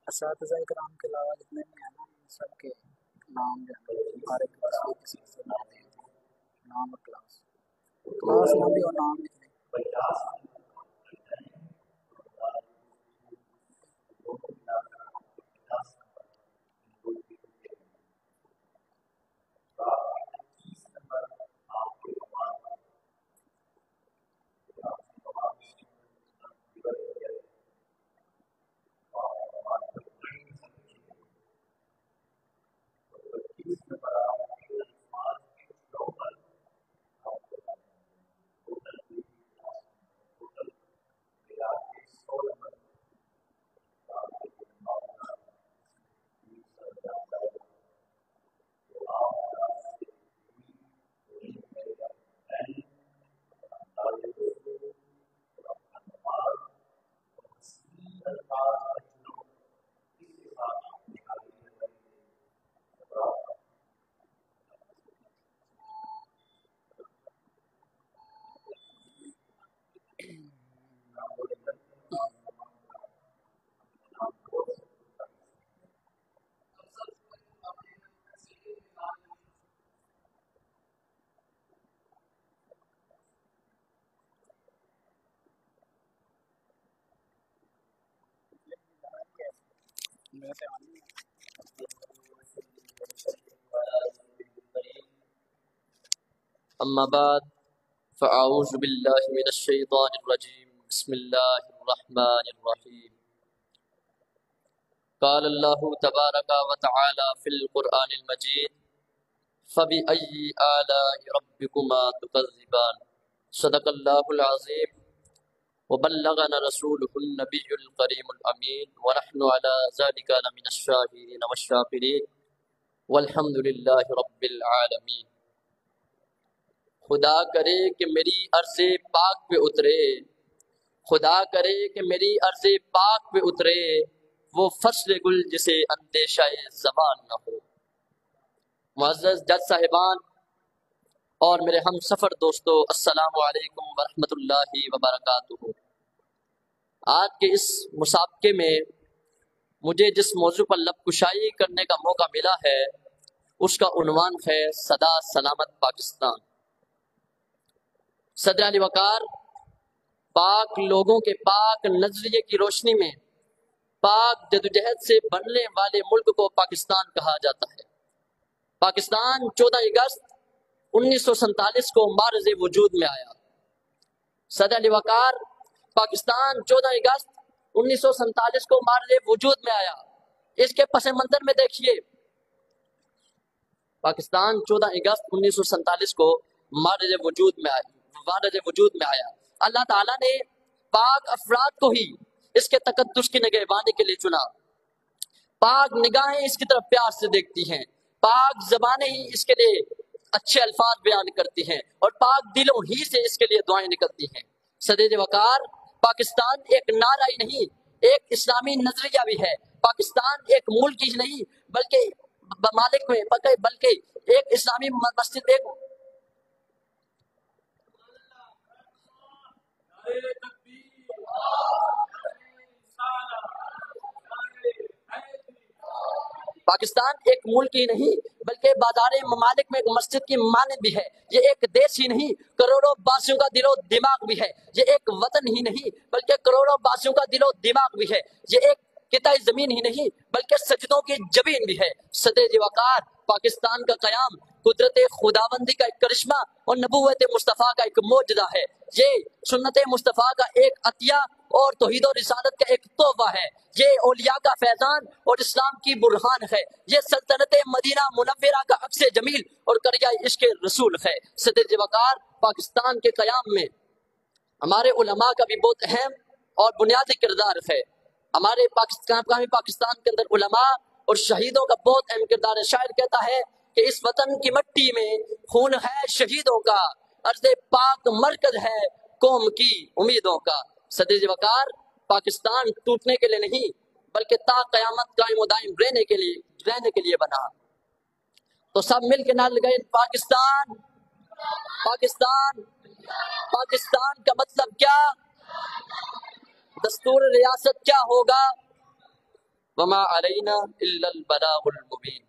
اساتذہ کرام کے علاوہ جتنے بھی ہیں نا سب کے نام جو ہے ہر ایک کسی سے نام دیں، نام اور کلاس نام بھی اور نام لکھ دیں۔ اما بعد فاعوذ باللہ من الشیطان الرجیم بسم اللہ الرحمن الرحیم قال اللہ تبارک وتعالی فی القرآن المجید فبأي آلاء ربكما تكذبان صدق اللہ العظیم وبلغنا رسوله النبی الکریم الامین ونحن على ذلك لمن الشاہدین والشاکرین والحمد للہ رب العالمین۔ خدا کرے کہ میری عرض پاک پہ اترے، خدا کرے کہ میری عرض پاک پہ اترے، وہ فصل گل جسے اندیشہ زبان نہ ہو۔ معزز جج صاحبان اور میرے ہم سفر دوستو، السلام علیکم ورحمۃ اللہ وبرکاتہ۔ آج کے اس مسابقے میں مجھے جس موضوع پر لب کشائی کرنے کا موقع ملا ہے اس کا عنوان ہے صدا سلامت پاکستان۔ صدر علی وقار پاک لوگوں کے پاک نظریے کی روشنی میں پاک جدوجہد سے بننے والے ملک کو پاکستان کہا جاتا ہے۔ پاکستان 14 اگست 1947 کو معرض وجود میں آیا۔ صدر علی وقار پاکستان 14 اگست 1947 کو معرض وجود میں آیا۔ اس کے پس منظر میں دیکھیے، پاکستان 14 اگست 1947 کو معرض وجود میں آیا۔ اللہ تعالیٰ نے پاک افراد کو ہی اس کے تقدس کی نگہبانی کے لیے چنا۔ پاک نگاہیں اس کی طرف پیار سے دیکھتی ہیں، پاک زبانیں ہی اس کے لیے اچھے الفاظ بیان کرتی ہیں، اور پاک دلوں ہی سے اس کے لیے دعائیں نکلتی ہیں۔ صدر وقار پاکستان ایک نعرہ ہی نہیں، ایک اسلامی نظریہ بھی ہے۔ پاکستان ایک ملک ہی نہیں بلکہ ممالک میں بلکہ ایک اسلامی مسجد ایک پاکستان ایک ملک ہی نہیں بلکہ بازار ممالک میں ایک مسجد کی مانند بھی ہے۔ یہ ایک دیش ہی نہیں، کروڑوں باسیوں کا دل و دماغ بھی ہے۔ یہ ایک وطن ہی نہیں بلکہ کروڑوں باسیوں کا دل و دماغ بھی ہے۔ یہ ایک قطعہ زمین ہی نہیں بلکہ سجدوں کی جبین بھی ہے۔ صدر وقار پاکستان کا قیام قدرت خداوندی کا ایک کرشمہ اور نبوت مصطفیٰ کا ایک معجزہ ہے۔ یہ سنت مصطفیٰ کا ایک عطیہ اور توحید و رسالت کا ایک تحفہ ہے۔ یہ اولیاء کا فیضان اور اسلام کی برہان ہے۔ یہ سلطنت مدینہ منورہ کا عکس جمیل اور قریہ عشق رسول ہے۔ صدر وقار پاکستان کے قیام میں ہمارے علماء کا بھی بہت اہم اور بنیادی کردار ہے۔ ہمارے پاکستان کے اندر علماء اور شہیدوں کا بہت اہم کردار ہے۔ شاعر کہتا ہے کہ اس وطن کی مٹی میں خون ہے شہیدوں کا، ارض پاک مرکز ہے قوم کی امیدوں کا۔ صدر وقار پاکستان ٹوٹنے کے لیے نہیں بلکہ تا قیامت قائم و دائم رہنے کے لیے بنا۔ تو سب مل کے نعرہ لگائیں، پاکستان پاکستان پاکستان کا مطلب کیا، دستور ریاست کیا ہوگا، وما علینا الا البلاغ المبین۔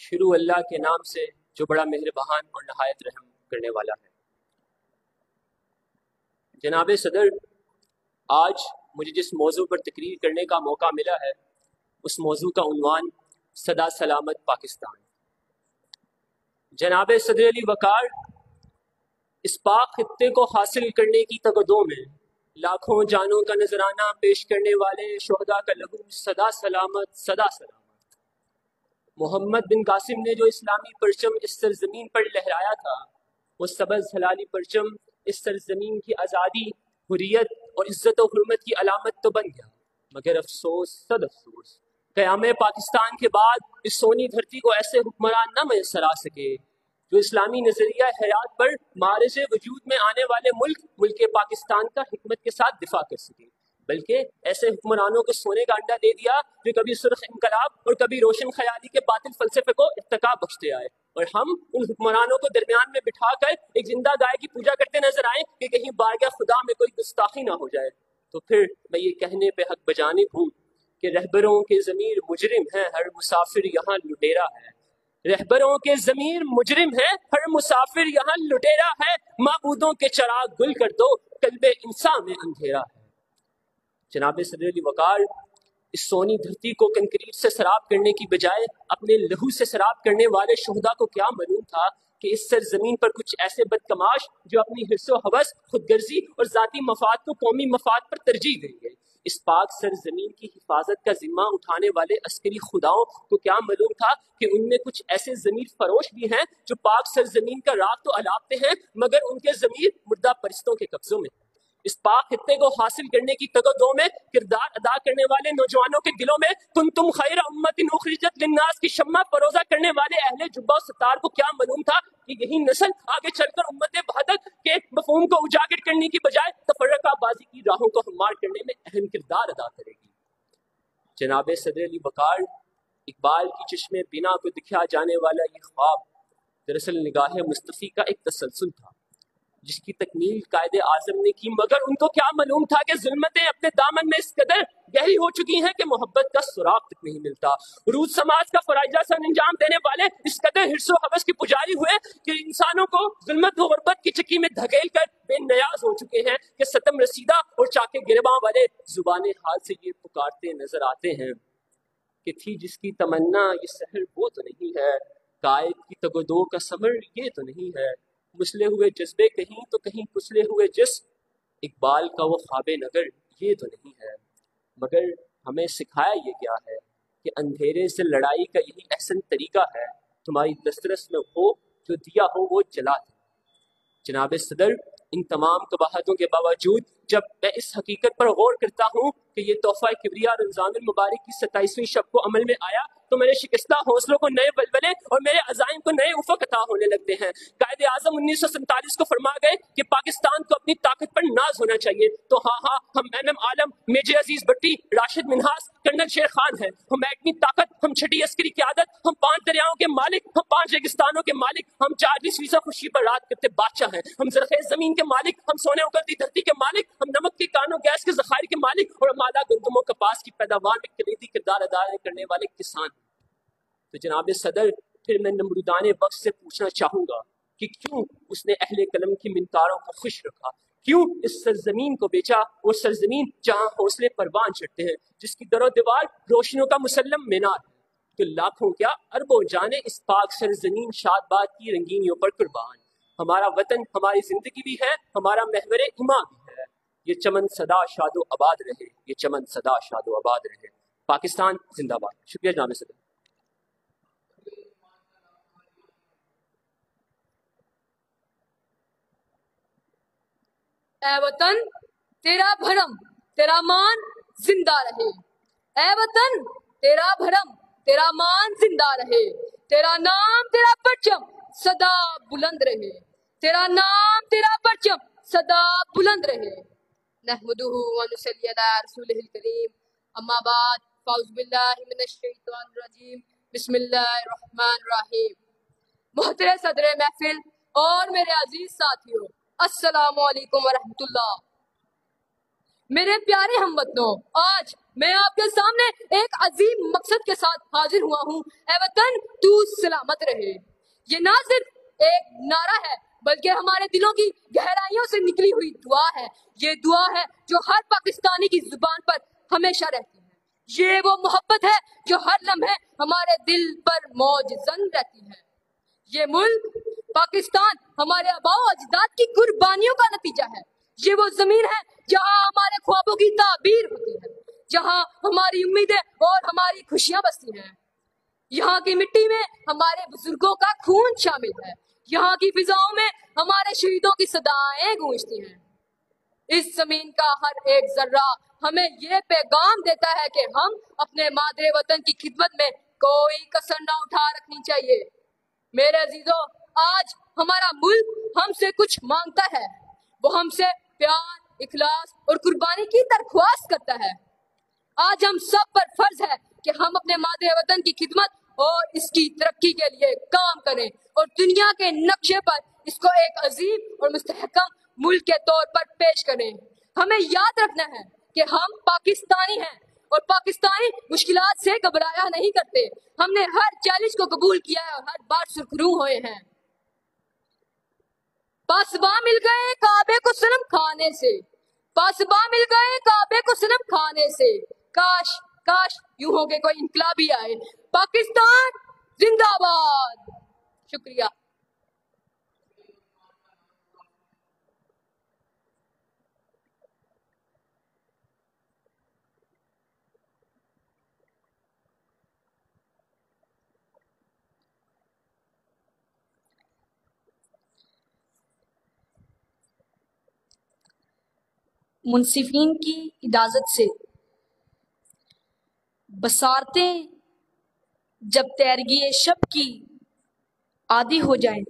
شروع اللہ کے نام سے جو بڑا مہربان اور نہایت رحم کرنے والا ہے۔ جناب صدر، آج مجھے جس موضوع پر تقریر کرنے کا موقع ملا ہے اس موضوع کا عنوان سدا سلامت پاکستان۔ جناب صدر علی وقار، اس پاک خطے کو حاصل کرنے کی تگدو میں لاکھوں جانوں کا نذرانہ پیش کرنے والے شہداء کا لہو سدا سلامت سدا سلامت۔ محمد بن قاسم نے جو اسلامی پرچم اس سرزمین پر لہرایا تھا، وہ سبز ہلالی پرچم اس سرزمین کی آزادی، حریت اور عزت و حرمت کی علامت تو بن گیا، مگر افسوس صد افسوس قیام پاکستان کے بعد اس سونی دھرتی کو ایسے حکمران نہ میسر آ سکے جو اسلامی نظریہ حیات پر معرض وجود میں آنے والے ملک پاکستان کا حکمت کے ساتھ دفاع کر سکے، بلکہ ایسے حکمرانوں کو سونے کا انڈا دے دیا جو کبھی سرخ انقلاب اور کبھی روشن خیالی کے باطل فلسفے کو ارتقا بخشتے آئے، اور ہم ان حکمرانوں کو درمیان میں بٹھا کر ایک زندہ گائے کی پوجا کرتے نظر آئے کہ کہیں بارگاہ خدا میں کوئی گستاخی نہ ہو جائے۔ تو پھر میں یہ کہنے پہ حق بجانب ہوں کہ رہبروں کے ضمیر مجرم ہے، ہر مسافر یہاں لٹیرا ہے۔ رہبروں کے ضمیر مجرم ہے، ہر مسافر یہاں لٹیرا ہے، معبودوں کے چراغ گل کر دو، قلب انسان میں اندھیرا ہے۔ جناب صدر علی وقار، اس سونی دھرتی کو کنکریٹ سے سراب کرنے کی بجائے اپنے لہو سے سراب کرنے والے شہداء کو کیا معلوم تھا کہ اس سرزمین پر کچھ ایسے بدکماش جو اپنی حرص و ہوس، خود غرضی اور ذاتی مفاد کو قومی مفاد پر ترجیح دیں گے۔ اس پاک سرزمین کی حفاظت کا ذمہ اٹھانے والے عسکری خداؤں کو کیا معلوم تھا کہ ان میں کچھ ایسے ضمیر فروش بھی ہیں جو پاک سرزمین کا راگ تو الاپتے ہیں مگر ان کے ضمیر مردہ پرستوں کے قبضوں میں۔ اس پاک خطے کو حاصل کرنے کی تگدو میں کردار ادا کرنے والے نوجوانوں کے دلوں میں کنتم خیر امت اخرجت للناس کی شمع فروزہ کرنے والے اہل جبہ و ستار کو کیا معلوم تھا کہ یہی نسل آگے چل کر امت وحدت کے مفہوم کو اجاگر کرنے کی بجائے تفرقہ بازی کی راہوں کو ہموار کرنے میں اہم کردار ادا کرے گی۔ جناب صدر علی وقار، اقبال کی چشم بنا کو دکھا جانے والا یہ خواب دراصل نگاہ مصطفی کا ایک تسلسل تھا جس کی تکمیل قائد اعظم نے کی، مگر ان کو کیا معلوم تھا کہ ظلمتیں اپنے دامن میں اس قدر گہری ہو چکی ہیں کہ محبت کا سراغ تک نہیں ملتا۔ روز سماج کا فرائضہ سر انجام دینے والے اس قدر حرص و ہوس کے پجاری ہوئے کہ انسانوں کو ظلمت و غربت کی چکی میں دھکیل کر بے نیاز ہو چکے ہیں کہ ستم رسیدہ اور چاکے گرباں والے زبان حال سے یہ پکارتے نظر آتے ہیں کہ تھی جس کی تمنا یہ سحر وہ تو نہیں ہے، قائد کی تگدو کا ثمر یہ تو نہیں ہے، مسلے ہوئے جذبے کہیں تو کہیں کچلے ہوئے جسم، اقبال کا وہ خواب نگر یہ تو نہیں ہے۔ مگر ہمیں سکھایا یہ کیا ہے کہ اندھیرے سے لڑائی کا یہی احسن طریقہ ہے، تمہاری دسترس میں ہو جو دیا ہو وہ جلا دے۔ جناب صدر، ان تمام قباحتوں کے باوجود جب میں اس حقیقت پر غور کرتا ہوں کہ یہ تحفہ کبریا رمضان المبارک کی 27ویں شب کو عمل میں آیا تو میرے شکستہ حوصلوں کو نئے ولولے اور میرے عزائم کو نئے افق عطا ہونے لگتے ہیں۔ قائد اعظم 1947 کو فرما گئے کہ پاکستان کو اپنی طاقت پر ناز ہونا چاہیے، تو ہاں ہم ایم عالم، میجر عزیز بٹی، راشد منہاس، کرنل شیر خان ہیں، ہم ایٹمی طاقت، ہم چھٹی عسکری قیادت، ہم 5 دریاؤں کے مالک، ہم 5 ریگستانوں کے مالک، ہم 40 خوشی پر رات کرتے بادشاہ ہیں، ہم زرخیز زمین کے مالک، ہم سونے اگلتی دھرتی کے مالک، ہم نمک کے کانوں گیس کے ذخائر کے مالک، اور ہم آدھا گندم و کپاس کی پیداوار میں کلیدی کردار ادا کرنے والے کسان ہیں۔ تو جناب صدر، پھر میں نمرودان وقت سے پوچھنا چاہوں گا کہ کیوں اس نے اہل قلم کی منکاروں کو خوش رکھا، کیوں اس سرزمین کو بیچا، وہ سرزمین جہاں حوصلے پروان چڑھتے ہیں، جس کی در و دیوار روشنیوں کا مسلم مینار ہے، تو لاکھوں کیا اربوں جانے اس پاک سرزمین شاد باد کی رنگینیوں پر قربان۔ ہمارا وطن ہماری زندگی بھی ہے، ہمارا محور ایمان بھی ہے۔ یہ چمن سدا شاد و آباد رہے، یہ چمن سدا شاد و آباد رہے۔ پاکستان زندہ باد۔ شکریہ جناب صدر۔ اے وطن تیرا بھرم تیرا مان زندہ رہے، اے وطن تیرا بھرم تیرا مان زندہ رہے، تیرا نام تیرا پرچم سدا بلند رہے، تیرا نام تیرا پرچم سدا بلند رہے۔ نحمدہ ونصلی علی رسولہ الکریم، اما بعد فاعوذ باللہ من الشیطان الرجیم، بسم اللہ الرحمن الرحیم۔ محترم صدر محفل اور میرے عزیز ساتھیوں، السلام علیکم ورحمۃ اللہ۔ میرے پیارے ہم وطنوں، آج میں آپ کے سامنے ایک عظیم مقصد کے ساتھ حاضر ہوا ہوں۔ اے وطن تو سلامت رہے، یہ نہ صرف ایک نعرہ ہے بلکہ ہمارے دلوں کی گہرائیوں سے نکلی ہوئی دعا ہے۔ یہ دعا ہے جو ہر پاکستانی کی زبان پر ہمیشہ رہتی ہے۔ یہ وہ محبت ہے جو ہر لمحے ہمارے دل پر موج زن رہتی ہے۔ یہ ملک پاکستان ہمارے آباء و اجداد کی قربانیوں کا نتیجہ ہے۔ یہ وہ زمین ہے جہاں ہمارے خوابوں کی تعبیر ہوتی ہے، جہاں ہماری امیدیں اور ہماری خوشیاں بستی ہیں۔ یہاں کی مٹی میں ہمارے بزرگوں کا خون شامل ہے، یہاں کی فضاؤں میں ہمارے شہیدوں کی صدائیں گونجتی ہیں۔ اس زمین کا ہر ایک ذرہ ہمیں یہ پیغام دیتا ہے کہ ہم اپنے مادر وطن کی خدمت میں کوئی کسر نہ اٹھا رکھنی چاہیے۔ میرے عزیزوں، آج ہمارا ملک ہم سے کچھ مانگتا ہے، وہ ہم سے پیار، اخلاص اور قربانی کی درخواست کرتا ہے۔ آج ہم سب پر فرض ہے کہ ہم اپنے مادر وطن کی خدمت اور اس کی ترقی کے لیے کام کریں اور دنیا کے نقشے پر اس کو ایک عظیم اور مستحکم ملک کے طور پر پیش کریں۔ ہمیں یاد رکھنا ہے کہ ہم پاکستانی ہیں اور پاکستانی مشکلات سے گھبرایا نہیں کرتے۔ ہم نے ہر چیلنج کو قبول کیا ہے اور ہر بار سرخرو ہوئے ہیں۔ پاسباں مل گئے کعبے کو صنم کھانے سے، پاسباں مل گئے کعبے کو صنم کھانے سے، کاش کاش یوں ہو کہ کوئی انقلابی آئے۔ پاکستان زندہ باد۔ شکریہ۔ منصفین کی اجازت سے بصارتیں جب تیرگی شب کی عادی ہو جائیں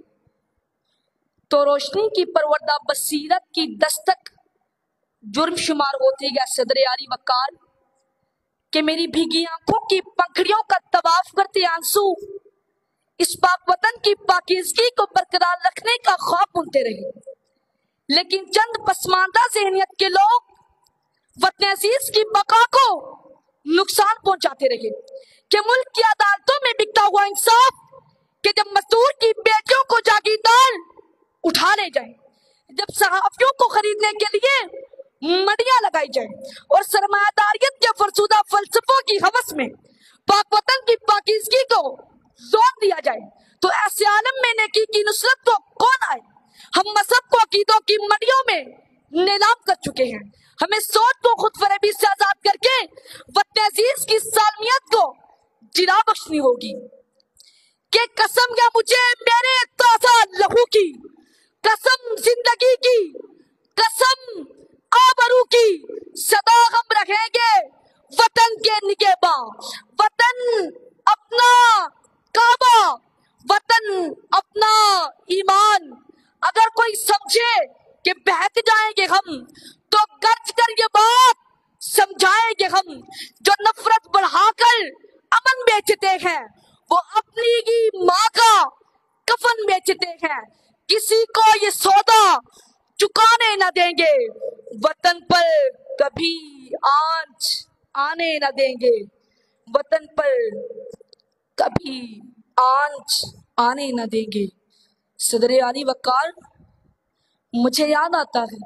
تو روشنی کی پروردہ بصیرت کی دستک جرم شمار ہوتی ہے۔ صدر عالی وقار کہ میری بھیگی آنکھوں کی پنکھڑیوں کا طواف کرتے آنسو اس پاک وطن کی پاکیزگی کو برقرار رکھنے کا خواب بنتے رہے، لیکن چند پسماندہ ذہنیت کے لوگ وطن عزیز کی بقا کو نقصان پہنچاتے رہے کہ ملک کی عدالتوں میں بکتا ہوا انصاف، کہ جب مزدور کی بیٹیوں کو جاگیردار اٹھا لے جائیں، جب صحافیوں کو خریدنے کے لیے منڈیاں لگائی جائیں اور سرمایہ داریت کے فرسودہ فلسفوں کی ہوس میں پاک وطن کی پاکیزگی کو زور دیا جائے تو ایسے عالم میں نیکی کی نصرت کو کون آئے؟ ہم مذہب کو عقیدوں کی منڈیوں میں نیلام کر چکے ہیں۔ ہمیں سوچ کو خود فریبی سے آزاد کر کے وطن عزیز کی سالمیت کو جلا بخشنی ہوگی کہ قسم یا مجھے میرے تازہ لہو کی، قسم زندگی کی، قسم آبرو کی، سدا ہم رہیں گے وطن کے نگہباں، وطن اپنا کعبہ، وطن اپنا ایمان۔ اگر کوئی سمجھے کہ بہک جائیں گے ہم تو گرج کر یہ بات سمجھائیں گے ہم، جو نفرت بڑھا کر امن بیچتے ہیں وہ اپنی ہی ماں کا کفن بیچتے ہیں۔ کسی کو یہ سودا چکانے نہ دیں گے، وطن پر کبھی آنچ آنے نہ دیں گے، وطن پر کبھی آنچ آنے نہ دیں گے۔ صدر عالی وقار، مجھے یاد آتا ہے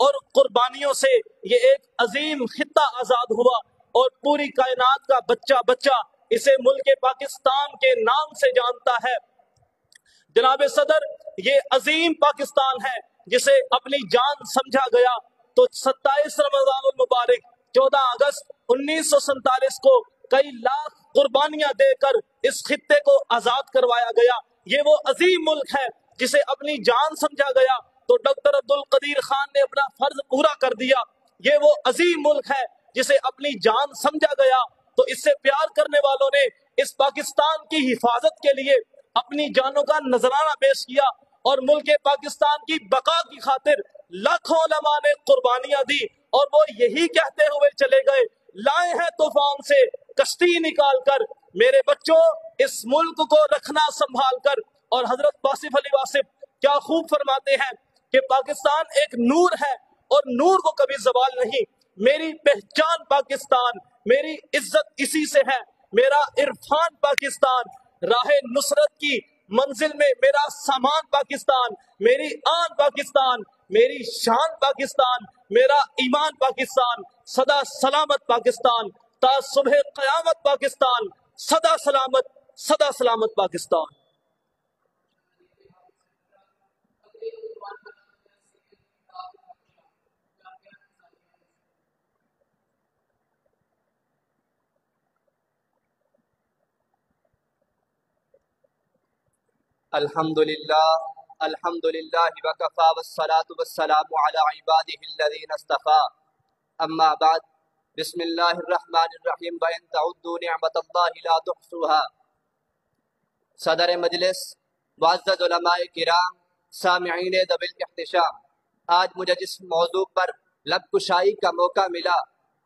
اور قربانیوں سے یہ ایک عظیم خطہ آزاد ہوا اور پوری کائنات کا بچہ بچہ اسے ملک پاکستان کے نام سے جانتا ہے۔ جناب صدر، یہ عظیم پاکستان ہے جسے اپنی جان سمجھا گیا تو 27 رمضان المبارک 14 اگست 1947 کو کئی لاکھ قربانیاں دے کر اس خطے کو آزاد کروایا گیا۔ یہ وہ عظیم ملک ہے جسے اپنی جان سمجھا گیا تو ڈاکٹر عبدالقدیر خان نے اپنا فرض پورا کر دیا۔ یہ وہ عظیم ملک ہے جسے اپنی جان سمجھا گیا تو اس سے پیار کرنے والوں نے اس پاکستان کی حفاظت کے لیے اپنی جانوں کا نذرانہ پیش کیا اور ملک پاکستان کی بقا کی خاطر لاکھوں علماء نے قربانیاں دی، اور وہ یہی کہتے ہوئے چلے گئے، لائے ہیں طوفان سے کشتی نکال کر، میرے بچوں اس ملک کو رکھنا سنبھال کر۔ اور حضرت واصف علی واصف کیا خوب فرماتے ہیں کہ پاکستان ایک نور ہے اور نور کو کبھی زوال نہیں۔ میری پہچان پاکستان، میری عزت اسی سے ہے، میرا عرفان پاکستان، راہ نصرت کی منزل میں میرا سامان پاکستان، میری آن پاکستان، میری شان پاکستان، میرا ایمان پاکستان، سدا سلامت پاکستان، تا صبح قیامت پاکستان، سدا سلامت پاکستان۔ الحمد للہ وکفا والصلاة والسلام علی عباده الذین اصطفى، اما بعد، بسم اللہ الرحمن الرحیم، وَإِن تَعُدُّوا نِعْمَةَ اللَّهِ لَا تُحْصُوهَا۔ صدر مجلس، معزز علماء کرام، سامعین ذوی الاحتشام، آج مجھے جس موضوع پر لب کشائی کا موقع ملا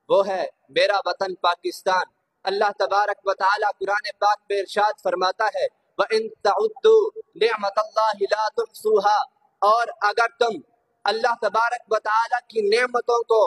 وہ ہے میرا وطن پاکستان۔ اللہ تبارک و تعالی قرآن پاک میں ارشاد فرماتا ہے، وَإِن تَعُدُّوا نِعْمَةَ اللَّهِ لَا تُحْصُوهَا، اور اگر تم اللہ تبارک و تعالی کی نعمتوں کو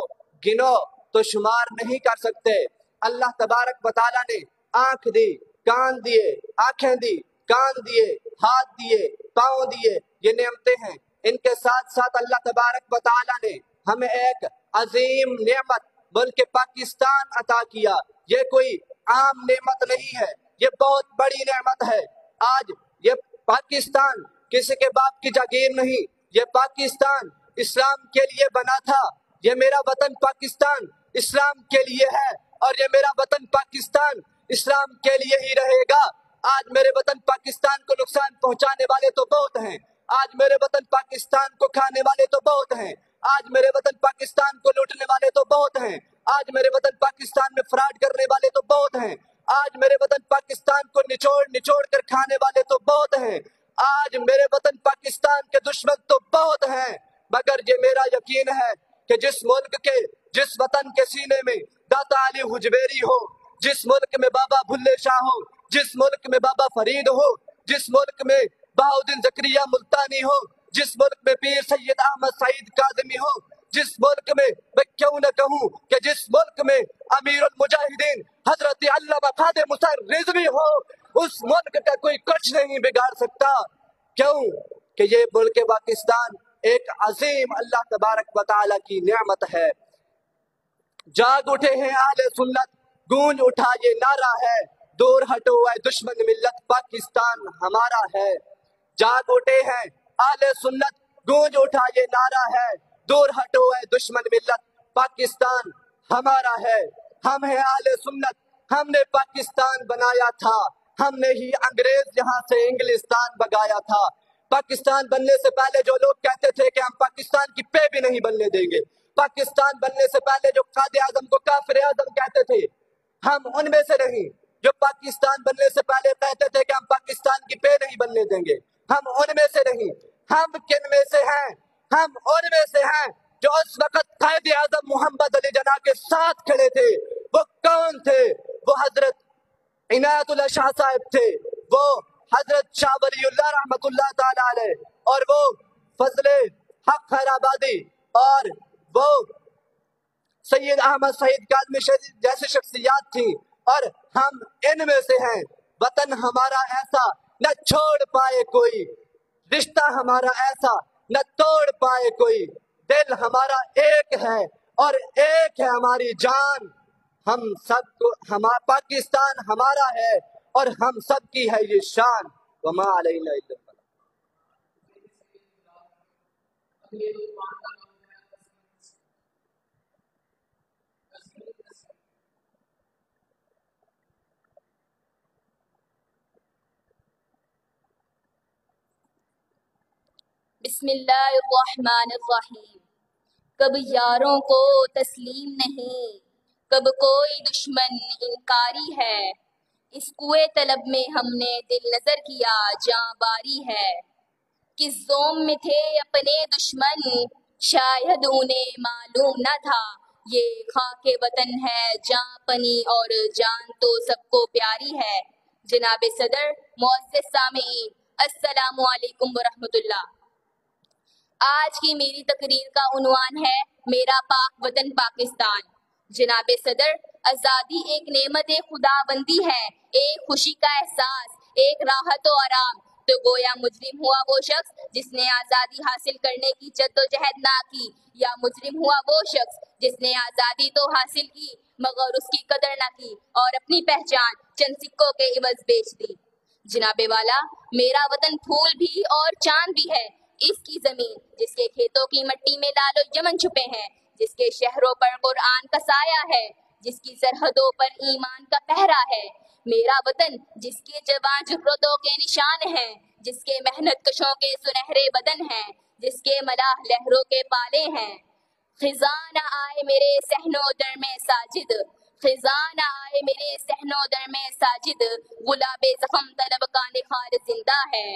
گنو تو شمار نہیں کر سکتے۔ اللہ تبارک و تعالی نے آنکھ دی، کان دیے، آنکھیں دی، کان دیے، ہاتھ دیے، پاؤں دیے، یہ نعمتیں ہیں۔ ان کے ساتھ ساتھ اللہ تبارک و تعالی نے ہمیں ایک عظیم نعمت ملک پاکستان عطا کیا۔ یہ کوئی عام نعمت نہیں ہے، یہ بہت بڑی نعمت ہے۔ آج یہ پاکستان کسی کے باپ کی جاگیر نہیں، یہ پاکستان اسلام کے لیے بنا تھا۔ یہ میرا وطن پاکستان اسلام کے لیے ہے اور یہ میرا وطن پاکستان اسلام کے لیے ہی رہے گا۔ آج میرے وطن پاکستان کو نقصان پہنچانے والے تو بہت ہیں، آج میرے وطن پاکستان کو کھانے والے تو بہت ہیں، آج میرے وطن پاکستان کو لوٹنے والے تو بہت ہیں، آج میرے وطن پاکستان میں فراڈ کرنے والے تو بہت ہیں، آج میرے وطن پاکستان کو نچوڑ کر کھانے والے تو بہت ہیں، آج میرے وطن پاکستان کے دشمن تو بہت ہیں، مگر یہ میرا یقین ہے کہ جس ملک کے، جس وطن کے سینے میں داتا علی حجویری ہو، جس ملک میں بابا بھلے شاہ ہو، جس ملک میں بابا فرید ہو، جس ملک میں بہاؤدین زکریا ملتانی ہو، جس ملک میں پیر سید احمد سعید کاظمی ہو، جس ملک میں میں کیوں نہ کہوں کہ جس ملک میں امیر المجاہدین حضرت علامہ خادم حسین رضوی ہو، اس ملک کا کوئی کچھ نہیں بگاڑ سکتا۔ کیوں کہ یہ ملک پاکستان ایک عظیم اللہ تبارک و تعالی کی نعمت ہے۔ جاگ اٹھے ہیں اہل سنت، گونج اٹھا یہ نعرہ ہے، دور ہٹو اے دشمن ملت، پاکستان ہمارا ہے۔ جاگ اٹھے ہیں اہل سنت، گونج اٹھا یہ نعرہ ہے، دور ہٹو اے دشمن ملت، پاکستان ہمارا ہے۔ ہم ہیں اہل سنت، ہم نے پاکستان بنایا تھا، ہم نے ہی انگریز یہاں سے انگلستان بگایا تھا۔ پاکستان بننے سے پہلے جو لوگ کہتے تھے کہ ہم پاکستان کی پہ بھی نہیں بننے دیں گے، پاکستان بننے سے پہلے جو قائد اعظم کو کافر اعظم کہتے تھے، ہم ان میں سے نہیں۔ جو پاکستان بننے سے پہلے کہتے تھے کہ ہم پاکستان کی پہ نہیں بننے دیں گے، ہم ان میں سے نہیں۔ ہم کن میں سے ہیں؟ ہم ان میں سے ہیں جو اس وقت قائد اعظم محمد علی جناح کے ساتھ کھڑے تھے۔ وہ کون تھے؟ وہ حضرت عنایت اللہ شاہ صاحب تھے، وہ حضرت شاہ ولی اللہ رحمت اللہ تعالی علیہ، اور وہ فضل حق خیرآبادی، اور وہ سید احمد سعید کاظمی جیسی شخصیات تھیں، اور ہم ان میں سے ہیں۔ وطن ہمارا ایسا نہ چھوڑ پائے کوئی، رشتہ ہمارا ایسا نہ توڑ پائے کوئی، دل ہمارا ایک ہے اور ایک ہے ہماری جان. ہم سب کو پاکستان ہمارا ہے اور ہم سب کی ہے یہ شان. وما علینا الا البلاغ. بسم اللہ الرحمن الرحیم. کب یاروں کو تسلیم نہیں، کب کوئی دشمن انکاری ہے. اس کوئے طلب میں ہم نے دل نظر کیا جاں باری ہے. کس زوم میں تھے اپنے دشمن، شاید انہیں معلوم نہ تھا. یہ خاک وطن ہے جاں پنی اور جان تو سب کو پیاری ہے. جناب صدر، معزز سامعین، السلام علیکم ورحمۃ اللہ. آج کی میری تقریر کا عنوان ہے میرا پاک وطن پاکستان. جناب صدر، آزادی ایک نعمت خدا بندی ہے، ایک خوشی کا احساس، ایک راحت و آرام. تو گویا مجرم ہوا وہ شخص جس نے آزادی حاصل کرنے کی جد و جہد نہ کی، یا مجرم ہوا وہ شخص جس نے آزادی تو حاصل کی مگر اس کی قدر نہ کی اور اپنی پہچان چند سکوں کے عوض بیچ دی. جناب والا، میرا وطن پھول بھی اور چاند بھی ہے. اس کی زمین جس کے کھیتوں کی مٹی میں لال و یمن چھپے ہیں، جس کے شہروں پر قرآن کا سایہ ہے، جس کی سرحدوں پر ایمان کا پہرا ہے. میرا وطن جس کے جواں جرتوں کے نشان ہیں، جس کے محنت کشوں کے سنہرے بدن ہیں، جس کے ملاح لہروں کے پالے ہیں. خزاں نہ آئے میرے صحن و در میں ساجد، خزاں نہ آئے میرے صحن و در میں ساجد، گلاب زخم طلب کا نخار زندہ ہے.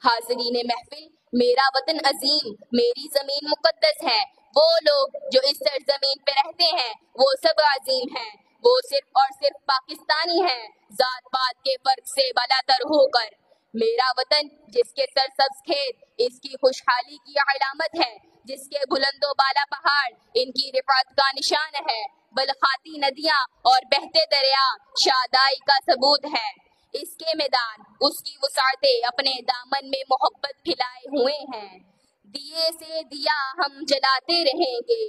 حاضرین محفل، میرا وطن عظیم، میری زمین مقدس ہے. وہ لوگ جو اس سرزمین پہ رہتے ہیں وہ سب عظیم ہیں. وہ صرف اور صرف پاکستانی ہیں، ذات پات کے فرق سے بالا تر ہو کر. میرا وطن جس کے سرسبز کھیت اس کی خوشحالی کی علامت ہے، جس کے بلند و بالا پہاڑ ان کی رفعت کا نشان ہے، بلخاتی ندیاں اور بہتے دریا شادائی کا ثبوت ہے. اس کے میدان، اس کی وسعتیں اپنے دامن میں محبت پھیلائے ہوئے ہیں. دیے سے دیا ہم جلاتے رہیں گے،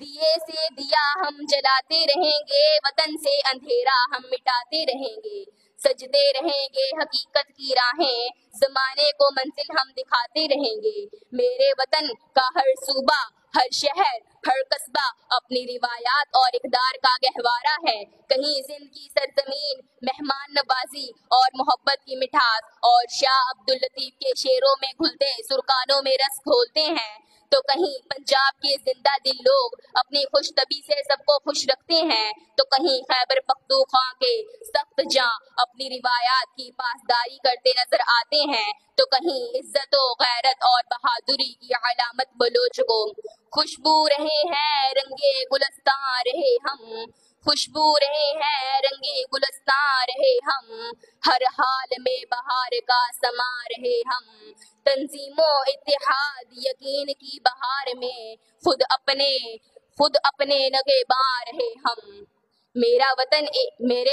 دیے سے دیا ہم جلاتے رہیں گے، وطن سے اندھیرا ہم مٹاتے رہیں گے. سجدے رہیں گے حقیقت کی راہیں، زمانے کو منزل ہم دکھاتے رہیں گے. میرے وطن کا ہر صوبہ، ہر شہر، ہر قصبہ اپنی روایات اور اقدار کا گہوارہ ہے. کہیں سندھ کی سرزمین مہمان نوازی اور محبت کی مٹھاس اور شاہ عبداللطیف کے شعروں میں گھلتے سرکانوں میں رس گھولتے ہیں، تو کہیں پنجاب کے زندہ دل لوگ اپنی خوش طبعی سے سب کو خوش رکھتے ہیں، تو کہیں خیبر پختونخوا کے سخت جاں اپنی روایات کی پاسداری کرتے نظر آتے ہیں، تو کہیں عزت و غیرت اور بہادری کی علامت بلوچ کو. خوشبو رہے ہیں رنگے گلستان رہے ہم، خوشبو رہے ہیں رنگے گلستان رہے ہم، ہر حال میں بہار کا سما رہے ہم. تنظیم و اتحاد یقین کی بہار میں خود اپنے نگے باں رہے ہم. میرے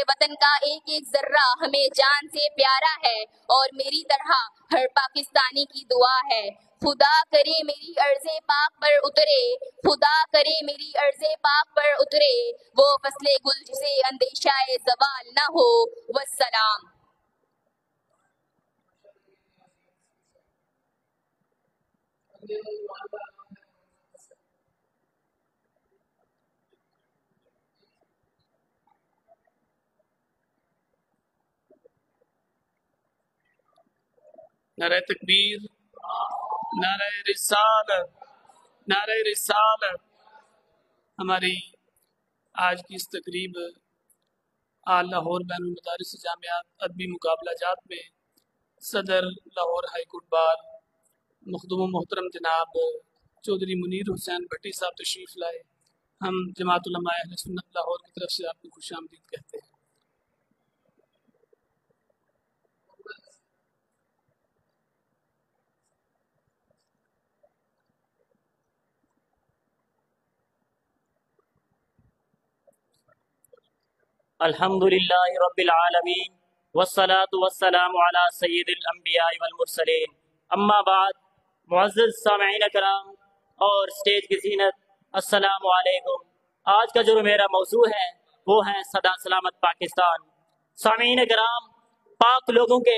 وطن کا ایک ایک ذرہ ہمیں جان سے پیارا ہے اور میری طرح ہر پاکستانی کی دعا ہے. خدا کرے میری ارض پاک پر اترے، خدا کرے میری ارض پاک پر اترے وہ فصل گل جسے اندیشہ زوال نہ ہو. والسلام. نعرہ تکبیر، نعرہ رسالت، نعرہ رسالت. ہماری آج کی اس تقریب لاہور بین المدارس جامعات ادبی مقابلہ جات میں صدر لاہور ہائی کورٹ بار مخدوم و محترم جناب چودھری منیر حسین بھٹی صاحب تشریف لائے. ہم جماعت علماء اہل سنت لاہور کی طرف سے آپ کو خوش آمدید کہتے ہیں. الحمد للہ رب العالمین والصلاة والسلام علی سید الانبیاء والمرسلین. اما بعد، معزز سامعین کرام، اور اسٹیج کی زینت، السلام علیکم۔ آج کا جو میرا موضوع ہے وہ ہے سدا سلامت پاکستان۔ سامعین کرام، پاک لوگوں کے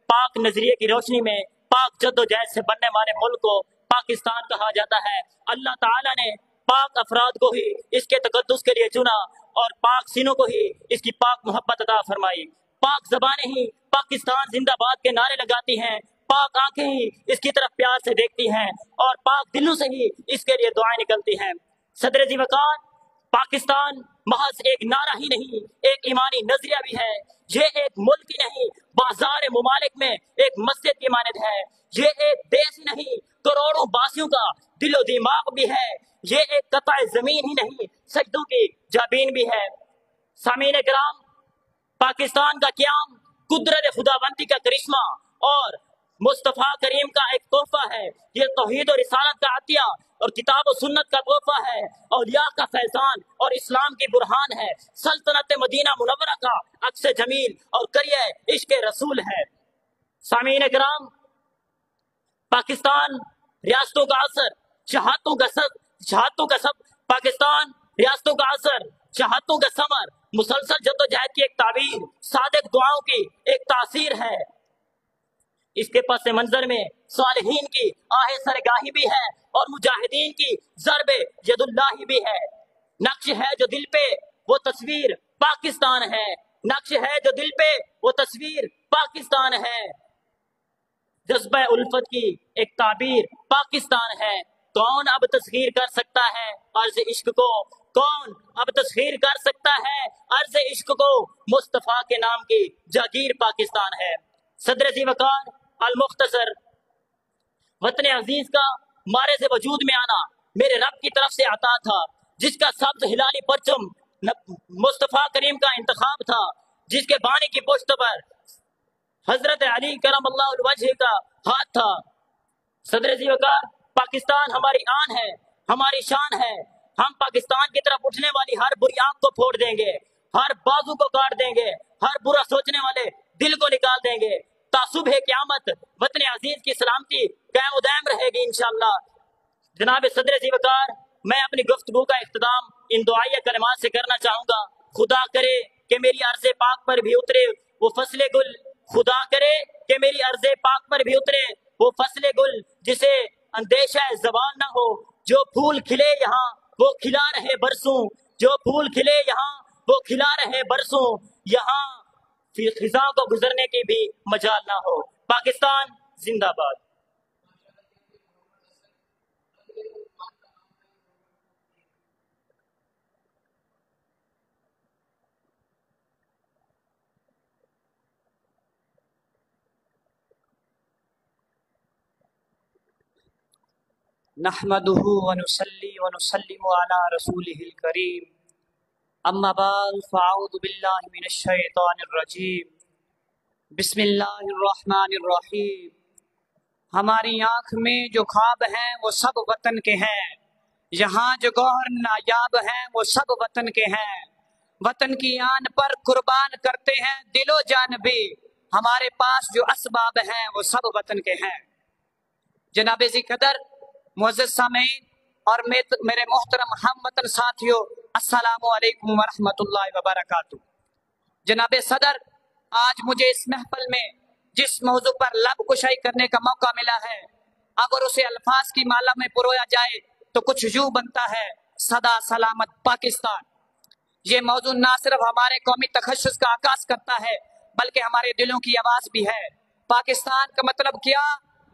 پاک نظریے کی روشنی میں پاک جد و جہد سے بننے والے ملک کو پاکستان کہا جاتا ہے۔ اللہ تعالیٰ نے پاک افراد کو ہی اس کے تقدس کے لیے چنا اور پاک سینوں کو ہی اس کی پاک محبت عطا فرمائی۔ پاک زبانیں ہی پاکستان زندہ باد کے نعرے لگاتی ہیں، پاک آنکھیں ہی اس کی طرف پیار سے دیکھتی ہیں اور پاک دلوں سے ہی اس کے لیے دعائیں نکلتی ہیں۔ صدر ذی وقار، پاکستان محض ایک نعرہ ہی نہیں، ایک ایمانی نظریہ بھی ہے۔ یہ ایک ملک ہی نہیں، بازار ممالک میں ایک مسجد کی مانند ہے۔ یہ ایک دیش ہی نہیں، کروڑوں باسیوں کا دل و دماغ بھی ہے۔ یہ ایک قطع زمین ہی نہیں، سجدوں کی جابین بھی ہے۔ سامعین کرام، پاکستان کا قیام قدرت خداوندی کا کرشمہ اور مصطفیٰ کریم کا ایک تحفہ ہے۔ یہ توحید و رسالت کا عطیہ اور کتاب و سنت کا تحفہ ہے، اولیاء کا فیضان اور اسلام کی برہان ہے، سلطنت مدینہ منورہ کا عکس جمیل اور کریہ عشق رسول ہے۔ سامعین کرام، پاکستان ریاستوں کا اثر، شہادتوں کا سب پاکستان ریاستوں کا اثر، شہادتوں کا ثمر، مسلسل جدوجہد کی ایک تعبیر، صادق دعاؤں کی ایک تاثیر ہے۔ اس کے پس منظر میں صالحین کی آہ سرگاہی بھی ہے اور مجاہدین کی ضرب ید اللہ بھی ہے۔ نقش ہے جو دل پہ وہ تصویر پاکستان ہے، نقش ہے جو دل پہ وہ تصویر پاکستان ہے۔ جذبہ الفت کی ایک تعبیر پاکستان ہے۔ کون اب تسخیر کر سکتا ہے عرض عشق کو، کون اب تسخیر کر سکتا ہے عرض عشق کو، مصطفیٰ کے نام کی جاگیر پاکستان ہے۔ صدر ذی وقار، المختصر، وطن عزیز کا مارز وجود میں آنا میرے رب کی طرف سے عطا تھا، جس کا سبز ہلالی پرچم مصطفیٰ کریم کا انتخاب تھا، جس کے بانی کی پشت پر حضرت علی کرم اللہ الوجہ کا ہاتھ تھا۔ صدر ذی وقار، پاکستان ہماری آن ہے، ہماری شان ہے۔ ہم پاکستان کی طرف اٹھنے والی ہر بری آنکھ کو پھوڑ دیں گے، ہر بازو کو کاٹ دیں گے، ہر برا سوچنے والے دل کو نکال دیں گے۔ تا صبح قیامت وطن عزیز کی سلامتی قائم و دائم رہے گی انشاءاللہ۔ جناب صدر ذی وقار، میں اپنی گفتگو کا اختتام ان دعائیہ کلمات سے کرنا چاہوں گا۔ خدا کرے کہ میری عرض پاک پر بھی اترے وہ فصل گل، خدا کرے کہ میری عرض پاک پر بھی اترے وہ فصل گل، جسے اندیشہ زوال نہ ہو۔ جو پھول کھلے یہاں وہ کھلا رہے برسوں، جو پھول کھلے یہاں وہ کھلا رہے برسوں، یہاں خزاں کو گزرنے کی بھی مجال نہ ہو۔ پاکستان زندہ باد۔ نحمده ونصلي ونسلم على رسوله الكريم، اما بعد فاعوذ باللہ من الشیطان الرجیم، بسم اللہ الرحمن الرحیم۔ ہماری آنکھ میں جو خواب ہیں وہ سب وطن کے ہیں، یہاں جو گوہر نایاب ہیں وہ سب وطن کے ہیں۔ وطن کی آن پر قربان کرتے ہیں دل و جان بھی، ہمارے پاس جو اسباب ہیں وہ سب وطن کے ہیں۔ جناب ذی قدر، معزز سامعین اور میرے محترم ہم وطن ساتھیوں، السلام علیکم ورحمۃ اللہ وبرکاتہ۔ جناب صدر، آج مجھے اس محفل میں جس موضوع پر لب کشائی کرنے کا موقع ملا ہے، اگر اسے الفاظ کی مالا میں پرویا جائے تو کچھ یوں بنتا ہے: سدا سلامت پاکستان۔ یہ موضوع نہ صرف ہمارے قومی تخصص کا عکاس کرتا ہے بلکہ ہمارے دلوں کی آواز بھی ہے۔ پاکستان کا مطلب کیا؟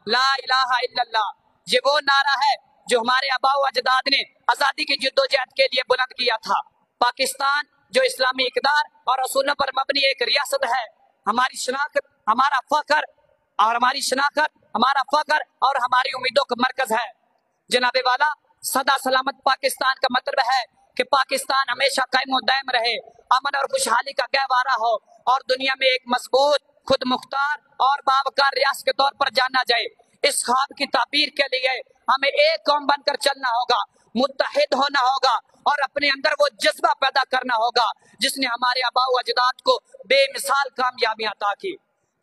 لا الہ الا اللہ۔ یہ وہ نعرہ ہے جو ہمارے آباء و اجداد نے آزادی کی جدوجہد کے لیے بلند کیا تھا۔ پاکستان جو اسلامی اقدار اور اصولوں پر مبنی ایک ریاست ہے، ہماری شناخت، ہمارا فخر اور ہماری امیدوں کا مرکز ہے۔ جناب والا، سدا سلامت پاکستان کا مطلب ہے کہ پاکستان ہمیشہ قائم و دائم رہے، امن اور خوشحالی کا گہوارہ ہو اور دنیا میں ایک مضبوط، خود مختار اور باوقار ریاست کے طور پر جانا جائے۔ اس خواب کی تعبیر کے لیے ہمیں ایک قوم بن کر چلنا ہوگا، متحد ہونا ہوگا اور اپنے اندر وہ جذبہ پیدا کرنا ہوگا جس نے ہمارے آباء و اجداد کو بے مثال کامیابیاں عطا کی۔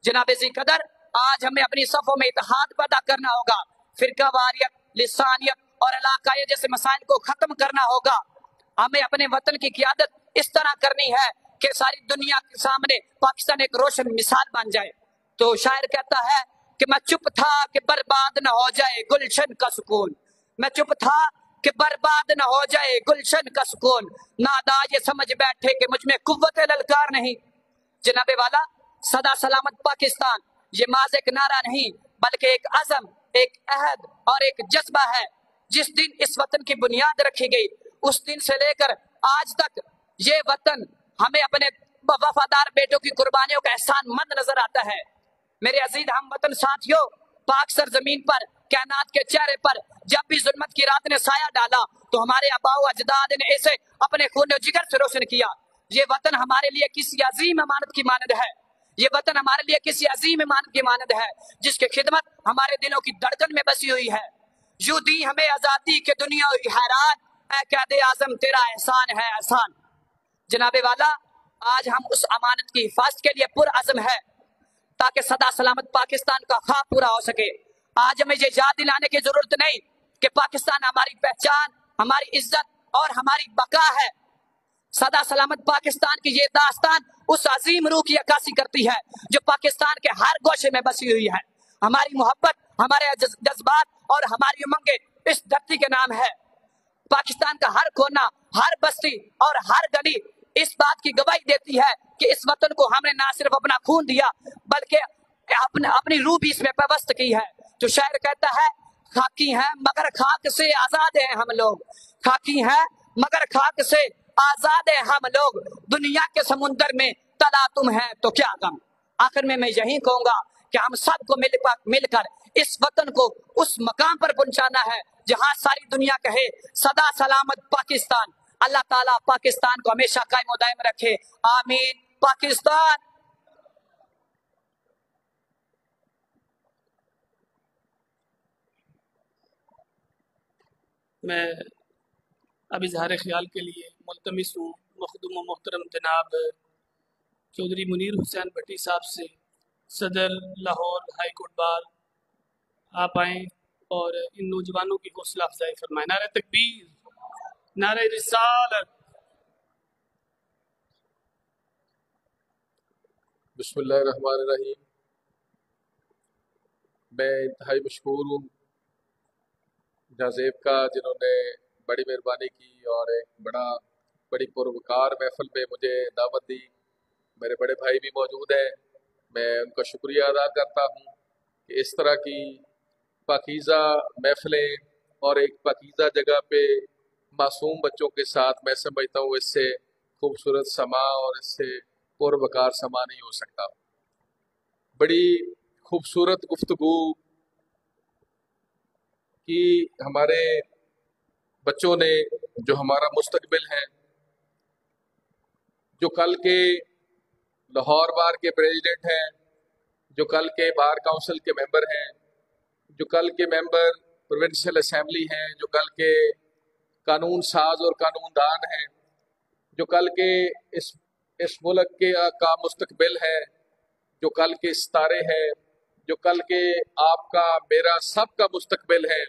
جناب ذی قدر، آج ہمیں اپنی صفوں میں اتحاد پیدا کرنا ہوگا، فرقہ واریت، لسانیت اور علاقائی جیسے مسائل کو ختم کرنا ہوگا. ہمیں اپنے وطن کی قیادت اس طرح کرنی ہے کہ ساری دنیا کے سامنے پاکستان ایک روشن مثال بن جائے. تو شاعر کہتا ہے کہ میں چپ تھا کہ برباد نہ ہو جائے گلشن کا سکون. میں چپ تھا کہ برباد نہ ہو جائے گلشن کا سکون. نادا یہ سمجھ بیٹھے کہ مجھ میں قوت للکار نہیں. جناب والا، سدا سلامت پاکستان یہ محض ایک نعرہ نہیں بلکہ ایک عزم، ایک عہد اور ایک جذبہ ہے. جس دن اس وطن کی بنیاد رکھی گئی اس دن سے لے کر آج تک یہ وطن ہمیں اپنے وفادار بیٹوں کی قربانیوں کا احسان مند نظر آتا ہے. میرے عزیز ہم وطن ساتھیوں، پاک سرزمین پر کائنات کے چہرے پر جب بھی ظلمت کی رات نے سایہ ڈالا تو ہمارے آباء و اجداد نے اسے اپنے خون و جگر سے روشن کیا. یہ وطن ہمارے لیے کسی عظیم امانت کی مانند ہے. یہ وطن ہمارے لیے کسی عظیم امانت کی مانند ہے جس کی خدمت ہمارے دلوں کی دھڑکن میں بسی ہوئی ہے. یوں دی ہمیں آزادی کے دنیا حیران، اے قائد اعظم تیرا احسان ہے احسان. جناب والا، آج ہم اس امانت کی حفاظت کے لیے پرعزم ہے تاکہ سدا سلامت پاکستان کا خواب پورا ہو سکے. آج ہمیں یہ یاد دلانے کی ضرورت نہیں کہ پاکستان ہماری پہچان، ہماری عزت اور ہماری بقا ہے. سدا سلامت پاکستان کی یہ داستان اس عظیم روح کی عکاسی کرتی ہے جو پاکستان کے ہر گوشے میں بسی ہوئی ہے. ہماری محبت، ہمارے جذبات اور ہماری امنگیں اس دھرتی کے نام ہے. پاکستان کا ہر کونا، ہر بستی اور ہر گلی اس بات کی گواہی دیتی ہے کہ اس وطن کو ہم نے نہ صرف اپنا خون دیا بلکہ اپنی روح بھی اس میں پیوست کی ہے. جو شاعر کہتا ہے خاکی ہیں مگر خاک سے آزاد ہیں ہم لوگ. خاکی ہیں مگر خاک سے آزاد ہیں ہم لوگ. دنیا کے سمندر میں تلا تم ہے تو کیا غم. آخر میں یہی کہوں گا کہ ہم سب کو مل کر اس وطن کو اس مقام پر پہنچانا ہے جہاں ساری دنیا کہے سدا سلامت پاکستان. اللہ تعالیٰ پاکستان کو ہمیشہ قائم و دائم رکھے. آمین. پاکستان. میں اب اظہار خیال کے لیے ملتمس ہوں مخدوم و محترم جناب چودھری منیر حسین بھٹی صاحب سے، صدر لاہور ہائی کورٹ بار، آپ آئیں اور ان نوجوانوں کی حوصلہ افزائی فرمائیں. نعرہ تکبیر، نعرہ رسالت. بسم اللہ الرحمن الرحیم. میں انتہائی مشکور ہوں جازیب کا جنہوں نے بڑی مہربانی کی اور ایک بڑی پروکار محفل میں مجھے دعوت دی. میرے بڑے بھائی بھی موجود ہیں، میں ان کا شکریہ ادا کرتا ہوں کہ اس طرح کی پاکیزہ محفلیں اور ایک پاکیزہ جگہ پہ معصوم بچوں کے ساتھ، میں سمجھتا ہوں اس سے خوبصورت سما اور اس سے پروکار سما نہیں ہو سکتا. بڑی خوبصورت گفتگو کی ہمارے بچوں نے، جو ہمارا مستقبل ہے، جو کل کے لاہور بار کے پریزیڈنٹ ہیں، جو کل کے بار کونسل کے ممبر ہیں، جو کل کے ممبر پروونشل اسمبلی ہیں، جو کل کے قانون ساز اور قانون دان ہیں، جو کل کے اس ملک کا مستقبل ہے، جو کل کے ستارے ہیں، جو کل کے آپ کا میرا سب کا مستقبل ہے،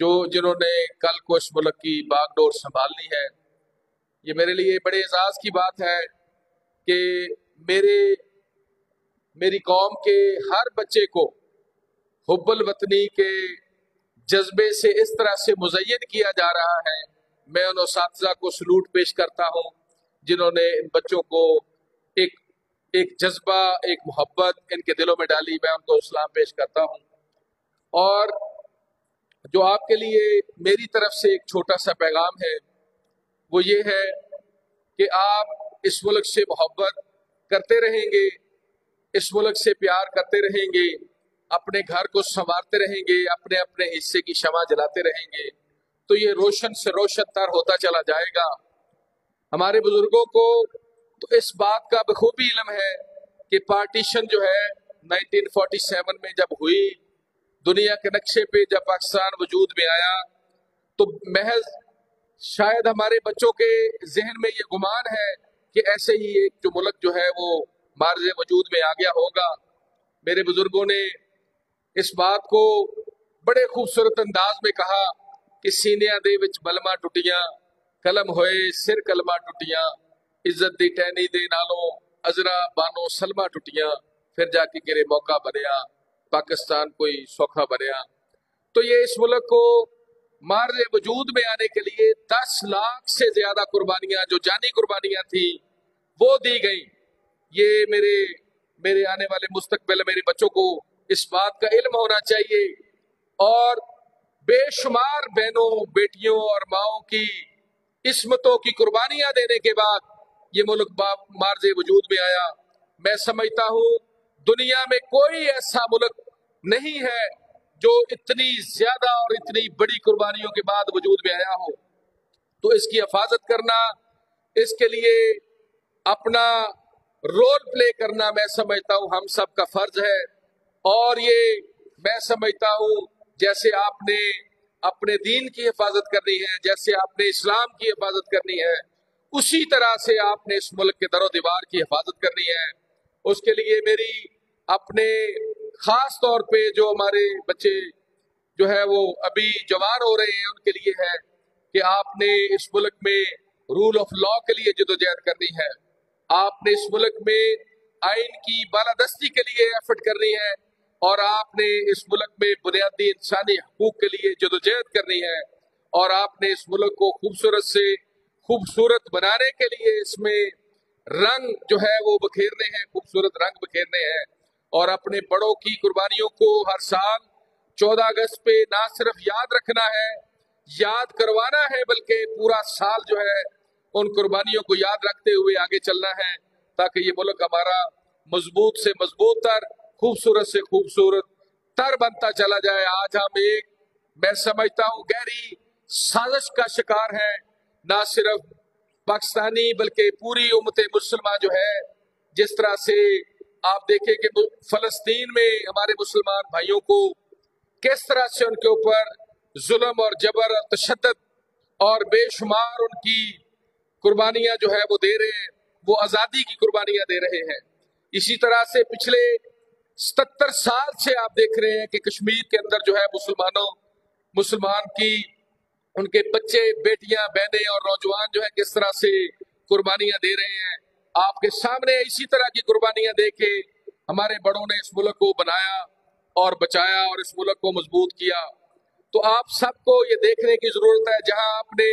جنہوں نے کل کو اس ملک کی باغ ڈور سنبھالنی ہے. یہ میرے لیے بڑے اعزاز کی بات ہے کہ میری قوم کے ہر بچے کو حب الوطنی کے جذبے سے اس طرح سے مزین کیا جا رہا ہے. میں ان اساتذہ کو سلوٹ پیش کرتا ہوں جنہوں نے ان بچوں کو ایک جذبہ، ایک محبت ان کے دلوں میں ڈالی. میں ان کو سلام پیش کرتا ہوں. اور جو آپ کے لیے میری طرف سے ایک چھوٹا سا پیغام ہے وہ یہ ہے کہ آپ اس ملک سے محبت کرتے رہیں گے، اس ملک سے پیار کرتے رہیں گے، اپنے گھر کو سنوارتے رہیں گے، اپنے اپنے حصے کی شمع جلاتے رہیں گے تو یہ روشن سے روشن تر ہوتا چلا جائے گا. ہمارے بزرگوں کو تو اس بات کا بخوبی علم ہے کہ پارٹیشن جو ہے 1947 میں جب ہوئی، دنیا کے نقشے پہ جب پاکستان وجود میں آیا تو محض شاید ہمارے بچوں کے ذہن میں یہ گمان ہے کہ ایسے ہی ایک جو ملک جو ہے وہ معرض وجود میں آ گیا ہوگا. میرے بزرگوں نے اس بات کو بڑے خوبصورت انداز میں کہا کہ سینیاں دے وچ بلما ٹٹیاں، قلم ہوئے سر کلمہ ٹٹیاں، عزت دی ٹہنی دے نالوں ازرا بانو سلمہ ٹٹیاں، پھر جا کے گرے موقع بنیا پاکستان کوئی سوکھا بنیا۔ تو یہ اس ملک کو مارز وجود میں آنے کے لیے 10 لاکھ سے زیادہ قربانیاں، جو جانی قربانیاں تھیں وہ دی گئیں۔ یہ میرے آنے والے مستقبل میرے بچوں کو اس بات کا علم ہونا چاہیے، اور بے شمار بہنوں بیٹیوں اور ماؤں کی عصمتوں کی قربانیاں دینے کے بعد یہ ملک مارز وجود میں آیا۔ میں سمجھتا ہوں دنیا میں کوئی ایسا ملک نہیں ہے جو اتنی زیادہ اور اتنی بڑی قربانیوں کے بعد وجود میں آیا ہو۔ تو اس کی حفاظت کرنا، اس کے لیے اپنا رول پلے کرنا میں سمجھتا ہوں ہم سب کا فرض ہے۔ اور یہ میں سمجھتا ہوں جیسے آپ نے اپنے دین کی حفاظت کرنی ہے، جیسے آپ نے اسلام کی حفاظت کرنی ہے، اسی طرح سے آپ نے اس ملک کے در و دیوار کی حفاظت کرنی ہے۔ اس کے لیے میری اپنے خاص طور پہ جو ہمارے بچے جو ہے وہ ابھی جوان ہو رہے ہیں ان کے لیے ہے کہ آپ نے اس ملک میں رول آف لا کے لیے جدوجہد کرنی ہے، آپ نے اس ملک میں آئین کی بالادستی کے لیے ایفرٹ کرنی ہے، اور آپ نے اس ملک میں بنیادی انسانی حقوق کے لیے جدوجہد کرنی ہے، اور آپ نے اس ملک کو خوبصورت سے خوبصورت بنانے کے لیے اس میں رنگ جو ہے وہ بکھیرنے ہیں، خوبصورت رنگ بکھیرنے ہیں، اور اپنے بڑوں کی قربانیوں کو ہر سال 14 اگست پہ نہ صرف یاد رکھنا ہے، یاد کروانا ہے، بلکہ پورا سال جو ہے ان قربانیوں کو یاد رکھتے ہوئے آگے چلنا ہے، تاکہ یہ ملک ہمارا مضبوط سے مضبوط تر، خوبصورت سے خوبصورت تر بنتا چلا جائے۔ آج ہم ایک میں سمجھتا ہوں گہری سازش کا شکار ہیں، نہ صرف پاکستانی بلکہ پوری امت مسلمہ جو ہے۔ جس طرح سے آپ دیکھیں کہ فلسطین میں ہمارے مسلمان بھائیوں کو کس طرح سے ان کے اوپر ظلم اور جبر اور تشدد اور بے شمار ان کی قربانیاں جو ہے وہ دے رہے ہیں، وہ آزادی کی قربانیاں دے رہے ہیں۔ اسی طرح سے پچھلے 77 سال سے آپ دیکھ رہے ہیں کہ کشمیر کے اندر جو ہے مسلمان کی ان کے بچے بیٹیاں بہنیں اور نوجوان جو ہے کس طرح سے قربانیاں دے رہے ہیں۔ آپ کے سامنے اسی طرح کی قربانیاں دے کے ہمارے بڑوں نے اس ملک کو بنایا اور بچایا اور اس ملک کو مضبوط کیا۔ تو آپ سب کو یہ دیکھنے کی ضرورت ہے، جہاں آپ نے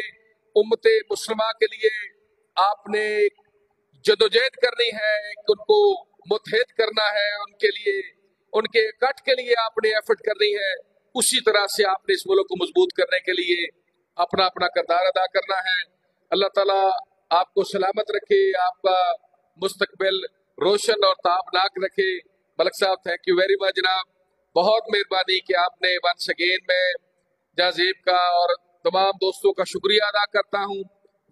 امت مسلمہ کے لیے آپ نے جدوجہد کرنی ہے، ان کو متحد کرنا ہے، ان کے لیے ان کے اکٹھ کے لیے آپ نے ایفرٹ کرنی ہے، اسی طرح سے آپ نے اس ملک کو مضبوط کرنے کے لیے اپنا اپنا کردار ادا کرنا ہے۔ اللہ تعالیٰ آپ کو سلامت رکھے، آپ کا مستقبل روشن اور تابناک رکھے۔ ملک صاحب تھینک یو ویری مچ جناب، بہت مہربانی کہ آپ نے ونس اگین میں جہازیب کا اور تمام دوستوں کا شکریہ ادا کرتا ہوں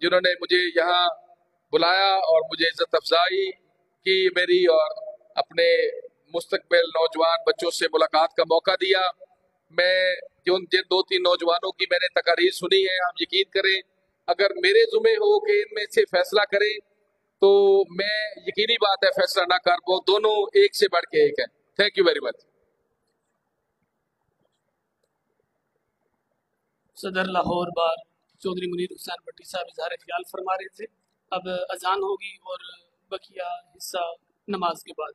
جنہوں نے مجھے یہاں بلایا اور مجھے عزت افزائی کی میری، اور اپنے مستقبل نوجوان بچوں سے ملاقات کا موقع دیا۔ میں جن 2-3 نوجوانوں کی میں نے تقاریر سنی ہے، آپ یقین کریں اگر میرے ذمہ ہو کہ ان میں سے فیصلہ کریں تو میں یقینی بات ہے فیصلہ نہ کر پاؤں، دونوں ایک سے بڑھ کے ایک ہے۔ Thank you very much. صدر لاہور بار چودھری منیر حسین بٹی صاحب اظہار خیال فرما رہے تھے۔ اب اذان ہوگی اور بقیہ حصہ نماز کے بعد۔